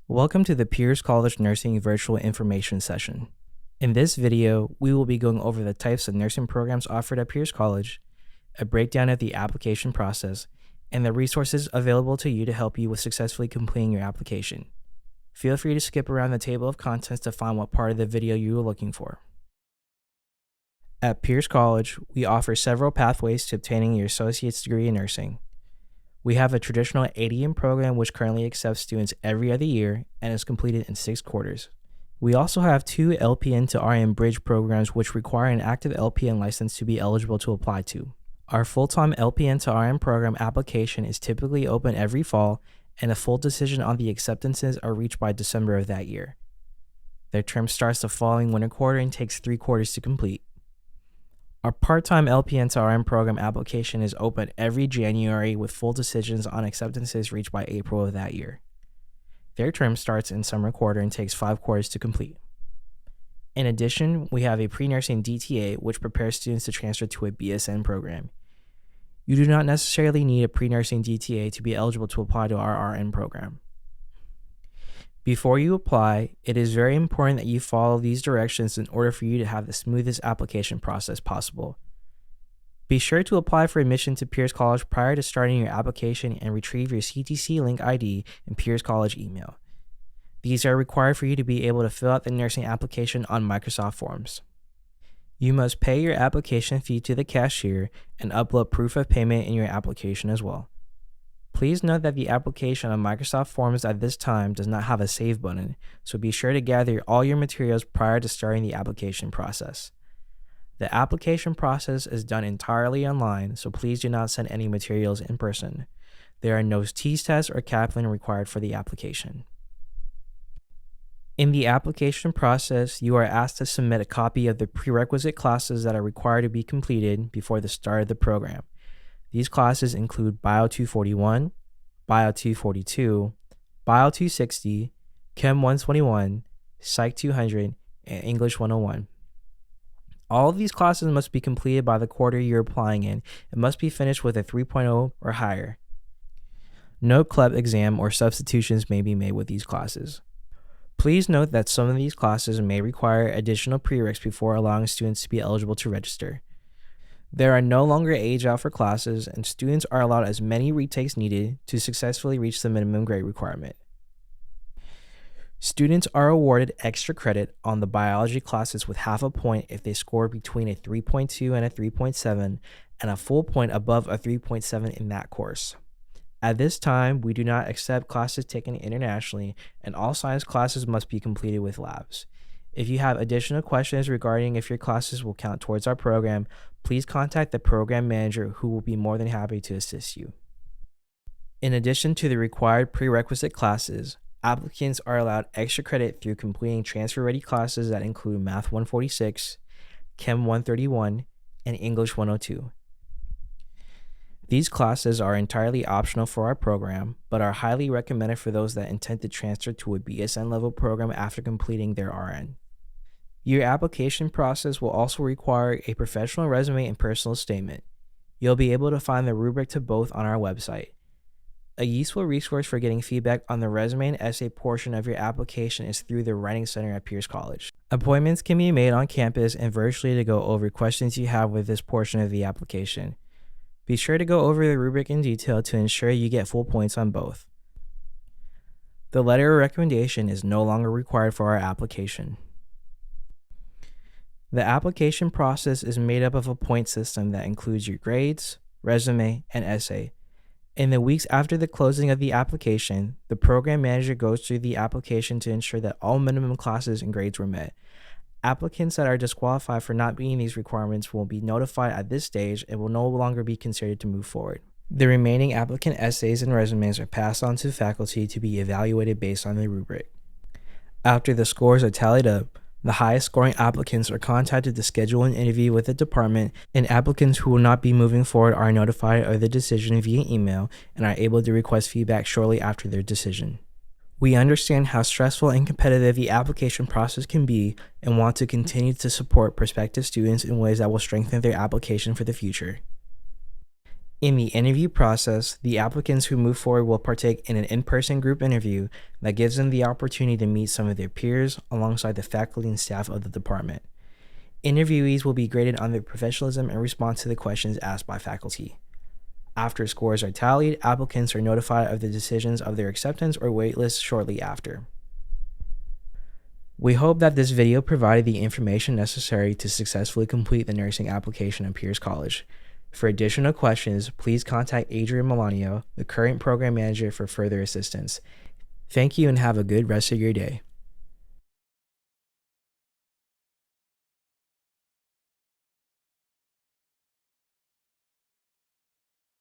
Welcome to the Pierce College Nursing Virtual Information Session. In this video, we will be going over the types of nursing programs offered at Pierce College, a breakdown of the application process, and the resources available to you to help you with successfully completing your application. Feel free to skip around the table of contents to find what part of the video you are looking for. At Pierce College, we offer several pathways to obtaining your associate's degree in nursing. We have a traditional ADN program which currently accepts students every other year and is completed in 6 quarters. We also have 2 LPN to RN bridge programs which require an active LPN license to be eligible to apply to. Our full-time LPN to RN program application is typically open every fall, and a full decision on the acceptances are reached by December of that year. Their term starts the following winter quarter and takes 3 quarters to complete. Our part-time LPN to RN program application is open every January with full decisions on acceptances reached by April of that year. Their term starts in summer quarter and takes 5 quarters to complete. In addition, we have a pre-nursing DTA which prepares students to transfer to a BSN program. You do not necessarily need a pre-nursing DTA to be eligible to apply to our RN program. Before you apply, it is very important that you follow these directions in order for you to have the smoothest application process possible. Be sure to apply for admission to Pierce College prior to starting your application and retrieve your CTC link ID and Pierce College email. These are required for you to be able to fill out the nursing application on Microsoft Forms. You must pay your application fee to the cashier and upload proof of payment in your application as well. Please note that the application on Microsoft Forms at this time does not have a save button, so be sure to gather all your materials prior to starting the application process. The application process is done entirely online, so please do not send any materials in person. There are no T-tests or Kaplan required for the application. In the application process, you are asked to submit a copy of the prerequisite classes that are required to be completed before the start of the program. These classes include Bio 241, Bio 242, Bio 260, Chem 121, Psych 200, and English 101. All of these classes must be completed by the quarter you're applying in and must be finished with a 3.0 or higher. No CLEP exam or substitutions may be made with these classes. Please note that some of these classes may require additional prereqs before allowing students to be eligible to register. There are no longer age out for classes, and students are allowed as many retakes needed to successfully reach the minimum grade requirement. Students are awarded extra credit on the biology classes with half a point if they score between a 3.2 and a 3.7 and a full point above a 3.7 in that course. At this time, we do not accept classes taken internationally, and all science classes must be completed with labs. If you have additional questions regarding if your classes will count towards our program, please contact the program manager who will be more than happy to assist you. In addition to the required prerequisite classes, applicants are allowed extra credit through completing transfer-ready classes that include Math 146, Chem 131, and English 102. These classes are entirely optional for our program, but are highly recommended for those that intend to transfer to a BSN level program after completing their RN. Your application process will also require a professional resume and personal statement. You'll be able to find the rubric to both on our website. A useful resource for getting feedback on the resume and essay portion of your application is through the Writing Center at Pierce College. Appointments can be made on campus and virtually to go over questions you have with this portion of the application. Be sure to go over the rubric in detail to ensure you get full points on both. The letter of recommendation is no longer required for our application. The application process is made up of a point system that includes your grades, resume, and essay. In the weeks after the closing of the application, the program manager goes through the application to ensure that all minimum classes and grades were met. Applicants that are disqualified for not meeting these requirements will be notified at this stage and will no longer be considered to move forward. The remaining applicant essays and resumes are passed on to faculty to be evaluated based on the rubric. After the scores are tallied up, the highest scoring applicants are contacted to schedule an interview with the department, and applicants who will not be moving forward are notified of the decision via email and are able to request feedback shortly after their decision. We understand how stressful and competitive the application process can be and want to continue to support prospective students in ways that will strengthen their application for the future. In the interview process, the applicants who move forward will partake in an in-person group interview that gives them the opportunity to meet some of their peers alongside the faculty and staff of the department. Interviewees will be graded on their professionalism and response to the questions asked by faculty. After scores are tallied, applicants are notified of the decisions of their acceptance or waitlist shortly after. We hope that this video provided the information necessary to successfully complete the nursing application at Pierce College. For additional questions, please contact Adrian Melanio, the current program manager, for further assistance. Thank you and have a good rest of your day.